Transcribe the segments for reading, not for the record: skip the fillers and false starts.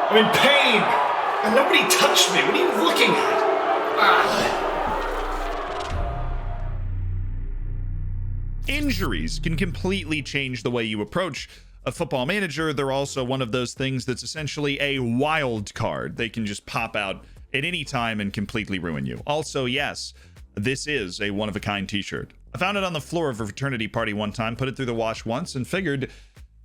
I'm in pain. And nobody touched me. What are you looking at? Injuries can completely change the way you approach a football manager. They're also one of those things that's essentially a wild card. They can just pop out at any time and completely ruin you. Also, yes, this is a one-of-a-kind t-shirt. I found it on the floor of a fraternity party one time, put it through the wash once, and figured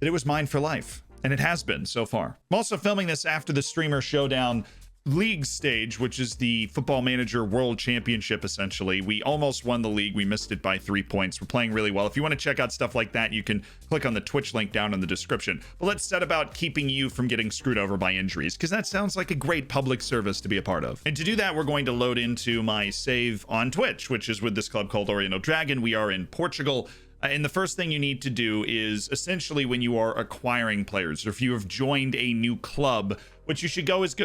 that it was mine for life. And it has been so far. I'm also filming this after the Streamer Showdown League stage, which is the Football Manager World Championship, essentially. We almost won the league. We missed it by 3 points. We're playing really well. If you want to check out stuff like that, you can click on the Twitch link down in the description. But let's set about keeping you from getting screwed over by injuries, because that sounds like a great public service to be a part of. And to do that, we're going to load into my save on Twitch, which is with this club called Oriental Dragon. We are in Portugal. And the first thing you need to do is essentially when you are acquiring players, or if you have joined a new club, what you should go is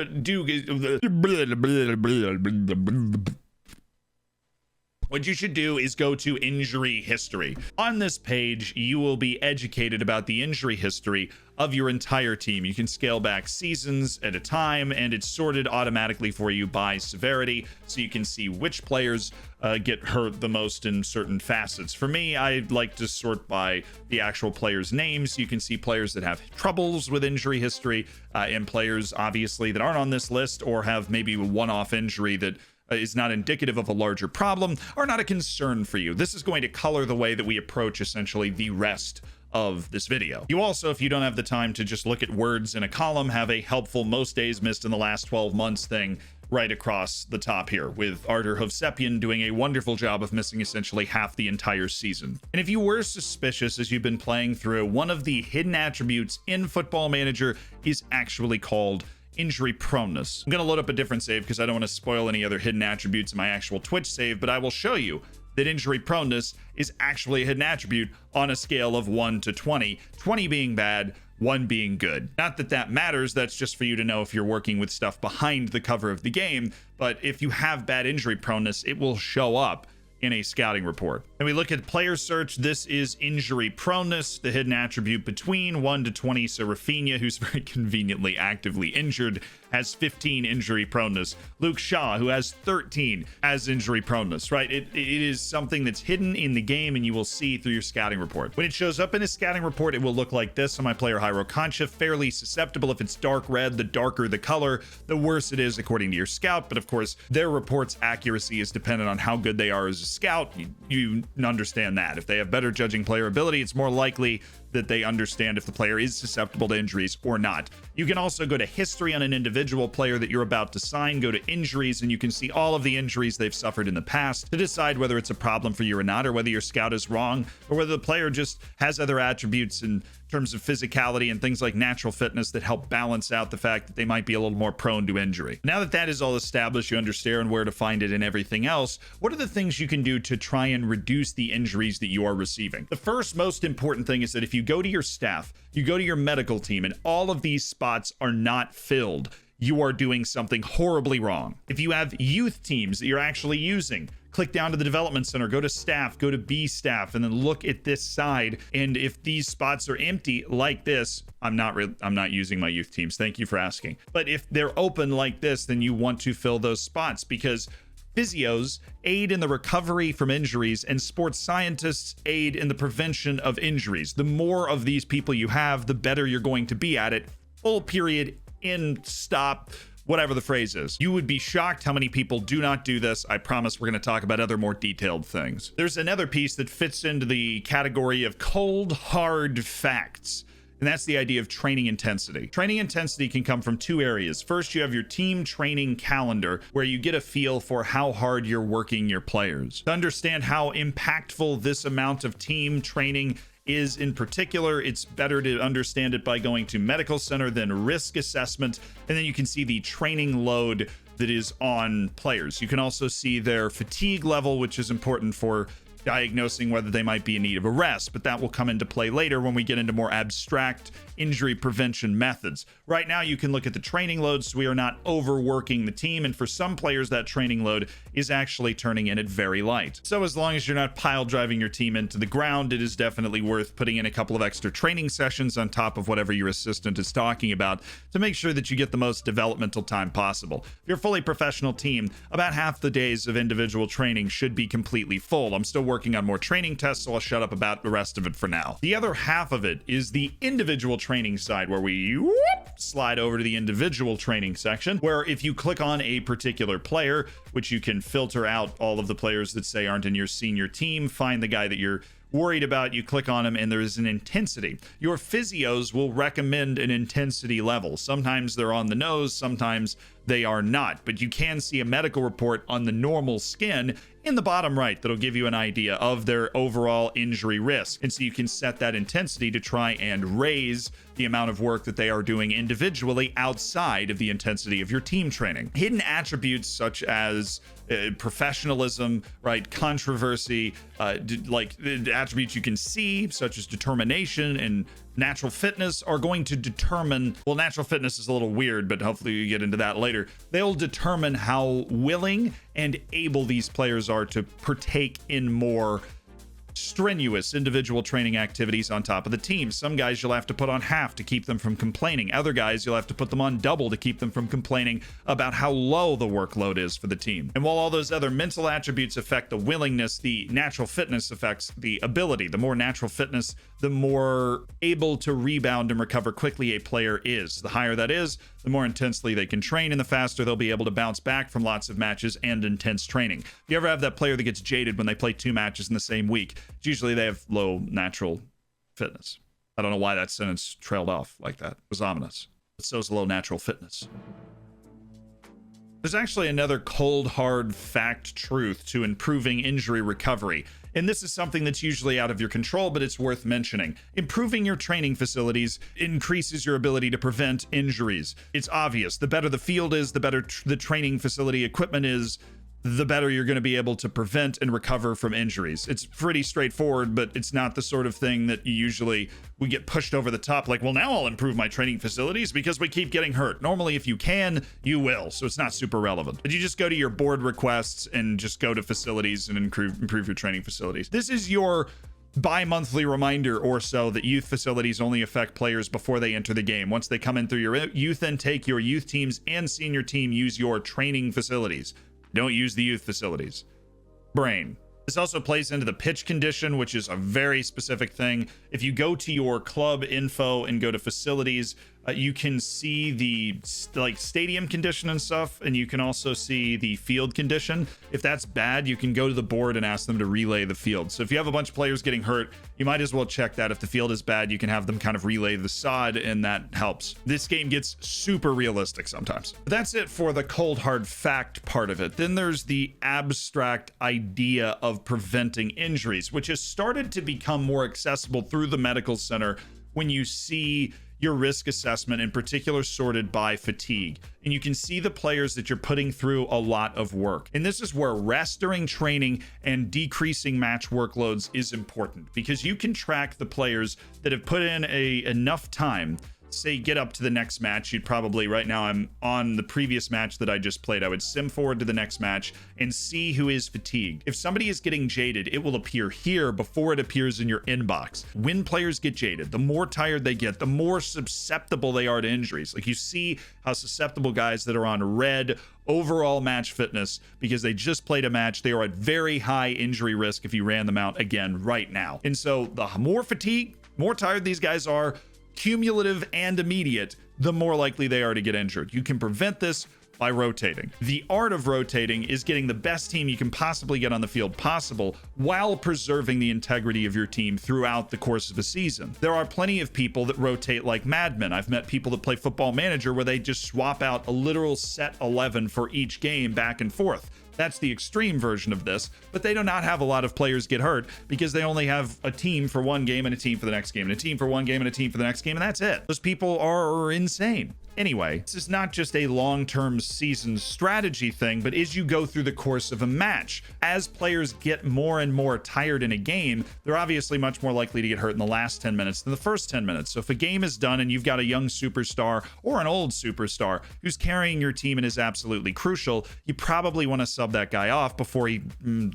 What you should do is go to injury history. On this page, you will be educated about the injury history of your entire team. You can scale back seasons at a time, and it's sorted automatically for you by severity, so you can see which players get hurt the most in certain facets. For me, I like to sort by the actual players' names. You can see players that have troubles with injury history, and players, obviously, that aren't on this list or have maybe a one-off injury that is not indicative of a larger problem or not a concern for you. This is going to color the way that we approach essentially the rest of this video. You also, if you don't have the time to just look at words in a column, have a helpful most days missed in the last 12 months thing right across the top here, with Artur Hovsepian doing a wonderful job of missing essentially half the entire season. And if you were suspicious as you've been playing through, one of the hidden attributes in Football Manager is actually called injury proneness. I'm going to load up a different save because I don't want to spoil any other hidden attributes in my actual Twitch save, but I will show you that injury proneness is actually a hidden attribute on a scale of 1 to 20, 20 being bad, 1 being good. Not that that matters, that's just for you to know if you're working with stuff behind the cover of the game, but if you have bad injury proneness, it will show up in a scouting report. And we look at player search. This is injury proneness, the hidden attribute between 1 to 20. So Rafinha, who's very conveniently actively injured, has 15 injury proneness. Luke Shaw, who has 13, has injury proneness, right? It is something that's hidden in the game, and you will see through your scouting report. When it shows up in a scouting report, it will look like this on my player Hyro Concha, fairly susceptible. If it's dark red, the darker the color, the worse it is according to your scout. But of course, their report's accuracy is dependent on how good they are as a scout. You understand that. If they have better judging player ability, it's more likely that they understand if the player is susceptible to injuries or not. You can also go to history on an individual player that you're about to sign, go to injuries, and you can see all of the injuries they've suffered in the past to decide whether it's a problem for you or not, or whether your scout is wrong, or whether the player just has other attributes in terms of physicality and things like natural fitness that help balance out the fact that they might be a little more prone to injury. Now that that is all established, you understand where to find it and everything else, what are the things you can do to try and reduce the injuries that you are receiving? The first most important thing is that if you go to your staff, you go to your medical team, and all of these spots are not filled, you are doing something horribly wrong. If you have youth teams that you're actually using, click down to the development center, go to staff, go to B staff, and then look at this side. And if these spots are empty like this, I'm not using my youth teams. Thank you for asking. But if they're open like this, then you want to fill those spots, because physios aid in the recovery from injuries, and sports scientists aid in the prevention of injuries. The more of these people you have, the better you're going to be at it. Full period, end, stop, whatever the phrase is. You would be shocked how many people do not do this. I promise we're going to talk about other more detailed things. There's another piece that fits into the category of cold, hard facts. And that's the idea of training intensity. Training intensity can come from two areas. First, you have your team training calendar, where you get a feel for how hard you're working your players. To understand how impactful this amount of team training is in particular, it's better to understand it by going to medical center, then risk assessment, and then you can see the training load that is on players. You can also see their fatigue level, which is important for diagnosing whether they might be in need of a rest, but that will come into play later when we get into more abstract injury prevention methods. Right now, you can look at the training load, so we are not overworking the team, and for some players, that training load is actually turning in at very light. So as long as you're not pile driving your team into the ground, it is definitely worth putting in a couple of extra training sessions on top of whatever your assistant is talking about to make sure that you get the most developmental time possible. If you're a fully professional team, about half the days of individual training should be completely full. I'm still working on more training tests, so I'll shut up about the rest of it for now. The other half of it is the individual training side, where we slide over to the individual training section, where if you click on a particular player, which you can filter out all of the players that say aren't in your senior team, find the guy that you're worried about, you click on him, and there is an intensity. Your physios will recommend an intensity level. Sometimes they're on the nose, sometimes they are not, but you can see a medical report on the normal skin in the bottom right that'll give you an idea of their overall injury risk. And so you can set that intensity to try and raise the amount of work that they are doing individually outside of the intensity of your team training. Hidden attributes such as professionalism, right, controversy, like the attributes you can see, such as determination and natural fitness, are going to determine, well, natural fitness is a little weird, but hopefully you get into that later. They'll determine how willing and able these players are to partake in more strenuous individual training activities on top of the team. Some guys you'll have to put on half to keep them from complaining. Other guys you'll have to put them on double to keep them from complaining about how low the workload is for the team. And while all those other mental attributes affect the willingness, the natural fitness affects the ability. The more natural fitness, the more able to rebound and recover quickly a player is. The higher that is, the more intensely they can train, and the faster they'll be able to bounce back from lots of matches and intense training. If you ever have that player that gets jaded when they play 2 matches in the same week, it's usually they have low natural fitness. I don't know why that sentence trailed off like that. It was ominous. But so is low natural fitness. There's actually another cold, hard fact truth to improving injury recovery. And this is something that's usually out of your control, but it's worth mentioning. Improving your training facilities increases your ability to prevent injuries. It's obvious. The better the field is, the better the training facility equipment is, the better you're going to be able to prevent and recover from injuries. It's pretty straightforward, but it's not the sort of thing that you usually would get pushed over the top like, well, now I'll improve my training facilities because we keep getting hurt. Normally, if you can, you will, so it's not super relevant. But you just go to your board requests and just go to facilities and improve your training facilities. This is your bi-monthly reminder or so that youth facilities only affect players before they enter the game. Once they come in through your youth intake, your youth teams and senior team use your training facilities. Don't use the youth facilities. Brain. This also plays into the pitch condition, which is a very specific thing. If you go to your club info and go to facilities, you can see the stadium condition and stuff, and you can also see the field condition. If that's bad, you can go to the board and ask them to relay the field. So if you have a bunch of players getting hurt, you might as well check that. If the field is bad, you can have them kind of relay the sod, and that helps. This game gets super realistic sometimes. But that's it for the cold hard fact part of it. Then there's the abstract idea of preventing injuries, which has started to become more accessible through the medical center when you see your risk assessment, in particular sorted by fatigue. And you can see the players that you're putting through a lot of work. And this is where rest during training and decreasing match workloads is important, because you can track the players that have put in enough time. Say get up to the next match, you'd probably, right now I'm on the previous match that I just played, I would sim forward to the next match and see who is fatigued. If somebody is getting jaded, it will appear here before it appears in your inbox. When players get jaded, the more tired they get, the more susceptible they are to injuries. Like, you see how susceptible guys that are on red overall match fitness, because they just played a match, they are at very high injury risk if you ran them out again right now. And so the more fatigued, more tired these guys are, cumulative and immediate, the more likely they are to get injured. You can prevent this by rotating. The art of rotating is getting the best team you can possibly get on the field possible while preserving the integrity of your team throughout the course of a season. There are plenty of people that rotate like madmen. I've met people that play Football Manager where they just swap out a literal set 11 for each game back and forth. That's the extreme version of this, but they do not have a lot of players get hurt because they only have a team for one game and a team for the next game and a team for one game and a team for the next game, and that's it. Those people are insane. Anyway, this is not just a long-term season strategy thing, but as you go through the course of a match, as players get more and more tired in a game, they're obviously much more likely to get hurt in the last 10 minutes than the first 10 minutes. So if a game is done and you've got a young superstar or an old superstar who's carrying your team and is absolutely crucial, you probably want to sub that guy off before he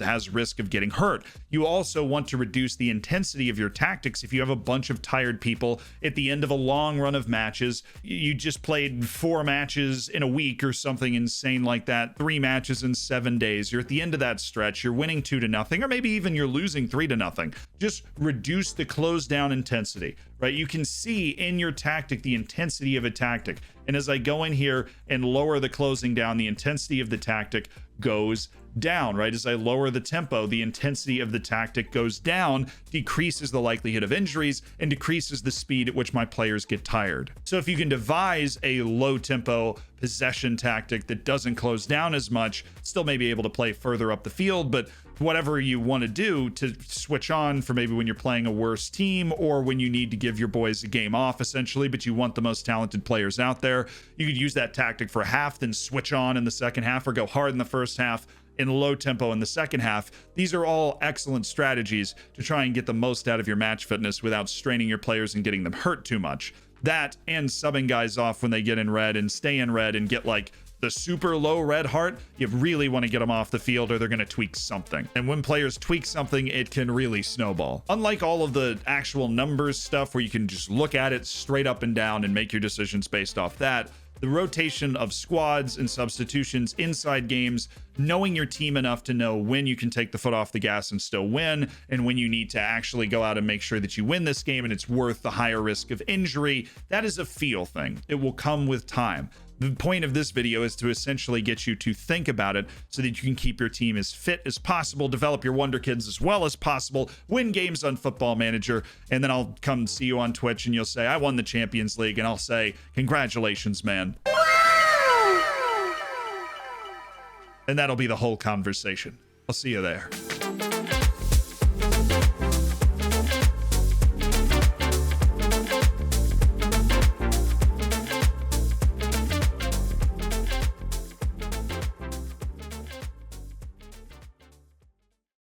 has risk of getting hurt. You also want to reduce the intensity of your tactics if you have a bunch of tired people at the end of a long run of matches. You just played 4 matches in a week or something insane like that, 3 matches in 7 days. You're at the end of that stretch, you're winning 2-0, or maybe even you're losing 3-0. Just reduce the close down intensity, right? You can see in your tactic the intensity of a tactic. And as I go in here and lower the closing down, the intensity of the tactic goes down, right? As I lower the tempo, the intensity of the tactic goes down, decreases the likelihood of injuries, and decreases the speed at which my players get tired. So if you can devise a low tempo possession tactic that doesn't close down as much, still may be able to play further up the field, but whatever you want to do to switch on for maybe when you're playing a worse team or when you need to give your boys a game off, essentially, but you want the most talented players out there, you could use that tactic for a half, then switch on in the second half, or go hard in the first half, in low tempo in the second half. These are all excellent strategies to try and get the most out of your match fitness without straining your players and getting them hurt too much. That and subbing guys off when they get in red and stay in red and get like the super low red heart, you really want to get them off the field or they're going to tweak something. And when players tweak something, it can really snowball. Unlike all of the actual numbers stuff where you can just look at it straight up and down and make your decisions based off that, the rotation of squads and substitutions inside games, knowing your team enough to know when you can take the foot off the gas and still win, and when you need to actually go out and make sure that you win this game and it's worth the higher risk of injury, that is a feel thing. It will come with time. The point of this video is to essentially get you to think about it so that you can keep your team as fit as possible, develop your wonder kids as well as possible, win games on Football Manager, and then I'll come see you on Twitch and you'll say, I won the Champions League, and I'll say, congratulations, man. And that'll be the whole conversation. I'll see you there.